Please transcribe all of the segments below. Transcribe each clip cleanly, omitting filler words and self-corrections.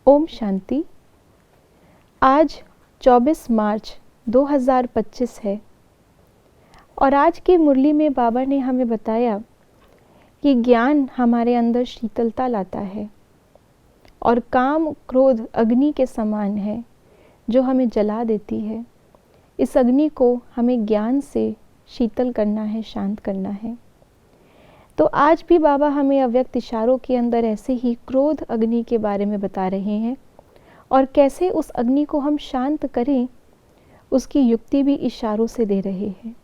ओम शांति। आज 24 मार्च 2025 है और आज की मुरली में बाबा ने हमें बताया कि ज्ञान हमारे अंदर शीतलता लाता है और काम क्रोध अग्नि के समान है जो हमें जला देती है। इस अग्नि को हमें ज्ञान से शीतल करना है, शांत करना है। तो आज भी बाबा हमें अव्यक्त इशारों के अंदर ऐसे ही क्रोध अग्नि के बारे में बता रहे हैं और कैसे उस अग्नि को हम शांत करें, उसकी युक्ति भी इशारों से दे रहे हैं।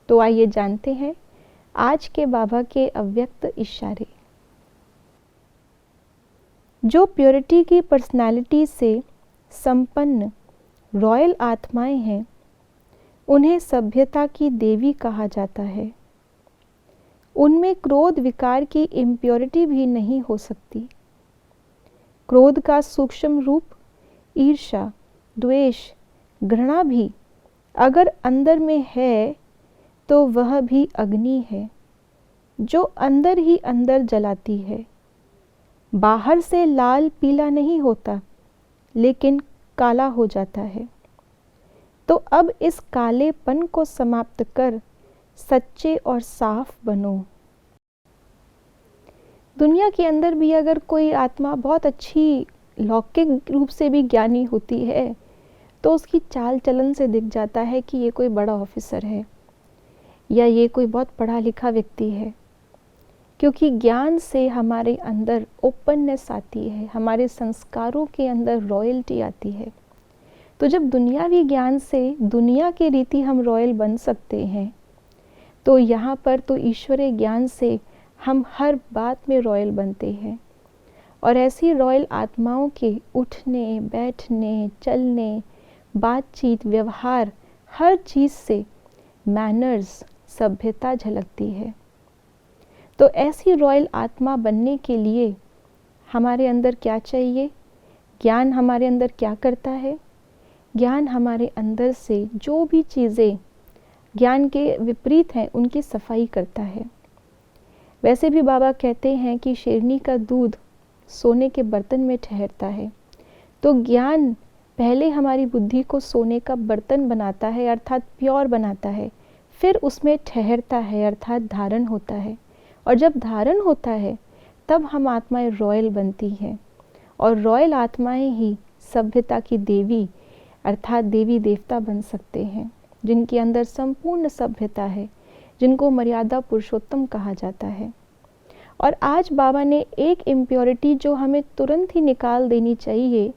तो आइए जानते हैं आज के बाबा के अव्यक्त इशारे। जो प्योरिटी की पर्सनालिटी से संपन्न रॉयल आत्माएं हैं, उन्हें सभ्यता की देवी कहा जाता है। उनमें क्रोध विकार की इम्प्योरिटी भी नहीं हो सकती। क्रोध का सूक्ष्म रूप ईर्ष्या, द्वेष, घृणा भी अगर अंदर में है तो वह भी अग्नि है जो अंदर ही अंदर जलाती है। बाहर से लाल पीला नहीं होता, लेकिन काला हो जाता है। तो अब इस कालेपन को समाप्त कर सच्चे और साफ बनो। दुनिया के अंदर भी अगर कोई आत्मा बहुत अच्छी लौकिक रूप से भी ज्ञानी होती है तो उसकी चाल चलन से दिख जाता है कि ये कोई बड़ा ऑफिसर है या ये कोई बहुत पढ़ा लिखा व्यक्ति है, क्योंकि ज्ञान से हमारे अंदर ओपननेस आती है, हमारे संस्कारों के अंदर रॉयल्टी आती है। तो जब दुनियावी ज्ञान से दुनिया की रीति हम रॉयल बन सकते हैं, तो यहाँ पर तो ईश्वरीय ज्ञान से हम हर बात में रॉयल बनते हैं। और ऐसी रॉयल आत्माओं के उठने, बैठने, चलने, बातचीत, व्यवहार, हर चीज़ से मैनर्स, सभ्यता झलकती है। तो ऐसी रॉयल आत्मा बनने के लिए हमारे अंदर क्या चाहिए? ज्ञान हमारे अंदर क्या करता है? ज्ञान हमारे अंदर से जो भी चीज़ें ज्ञान के विपरीत हैं उनकी सफाई करता है। वैसे भी बाबा कहते हैं कि शेरनी का दूध सोने के बर्तन में ठहरता है। तो ज्ञान पहले हमारी बुद्धि को सोने का बर्तन बनाता है, अर्थात प्योर बनाता है, फिर उसमें ठहरता है, अर्थात धारण होता है। और जब धारण होता है तब हम आत्माएं रॉयल बनती हैं और रॉयल आत्माएं ही सभ्यता की देवी अर्थात देवी देवता बन सकते हैं, जिनके अंदर संपूर्ण सभ्यता है, जिनको मर्यादा पुरुषोत्तम कहा जाता है। और आज बाबा ने एक इम्प्योरिटी जो हमें तुरंत ही निकाल देनी चाहिए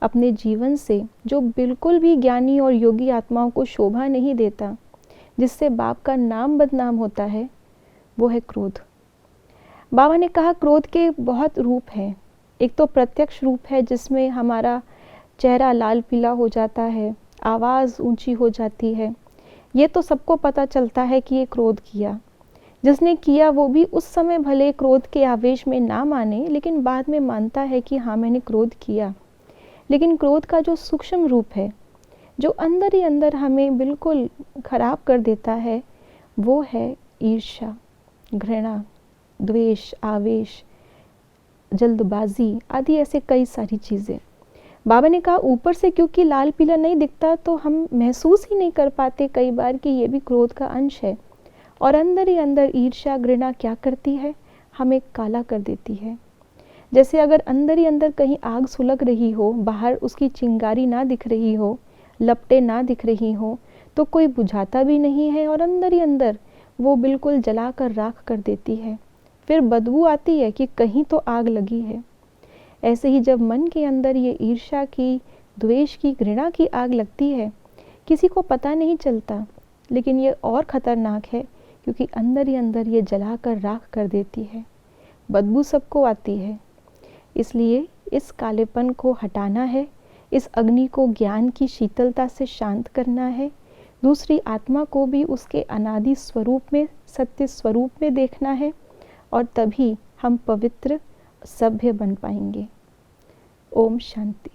अपने जीवन से, जो बिल्कुल भी ज्ञानी और योगी आत्माओं को शोभा नहीं देता, जिससे बाप का नाम बदनाम होता है, वो है क्रोध। बाबा ने कहा क्रोध के बहुत रूप हैं। एक तो प्रत्यक्ष रूप है जिसमें हमारा चेहरा लाल पीला हो जाता है, आवाज़ ऊंची हो जाती है। ये तो सबको पता चलता है कि ये क्रोध किया। जिसने किया वो भी उस समय भले क्रोध के आवेश में ना माने, लेकिन बाद में मानता है कि हाँ मैंने क्रोध किया। लेकिन क्रोध का जो सूक्ष्म रूप है, जो अंदर ही अंदर हमें बिल्कुल खराब कर देता है, वो है ईर्ष्या, घृणा, द्वेष, आवेश, जल्दबाजी आदि ऐसे कई सारी चीज़ें। बाबा ने कहा ऊपर से क्योंकि लाल पीला नहीं दिखता तो हम महसूस ही नहीं कर पाते कई बार कि ये भी क्रोध का अंश है। और अंदर ही अंदर ईर्ष्या, घृणा क्या करती है? हमें काला कर देती है। जैसे अगर अंदर ही अंदर कहीं आग सुलग रही हो, बाहर उसकी चिंगारी ना दिख रही हो, लपटें ना दिख रही हो, तो कोई बुझाता भी नहीं है और अंदर ही अंदर वो बिल्कुल जला कर राख कर देती है। फिर बदबू आती है कि कहीं तो आग लगी है। ऐसे ही जब मन के अंदर ये ईर्ष्या की, द्वेष की, घृणा की आग लगती है, किसी को पता नहीं चलता, लेकिन ये और ख़तरनाक है क्योंकि अंदर ही अंदर ये जलाकर राख कर देती है। बदबू सबको आती है। इसलिए इस कालेपन को हटाना है, इस अग्नि को ज्ञान की शीतलता से शांत करना है, दूसरी आत्मा को भी उसके अनादि स्वरूप में, सत्य स्वरूप में देखना है, और तभी हम पवित्र सभ्य बन पाएंगे। ओम शांति।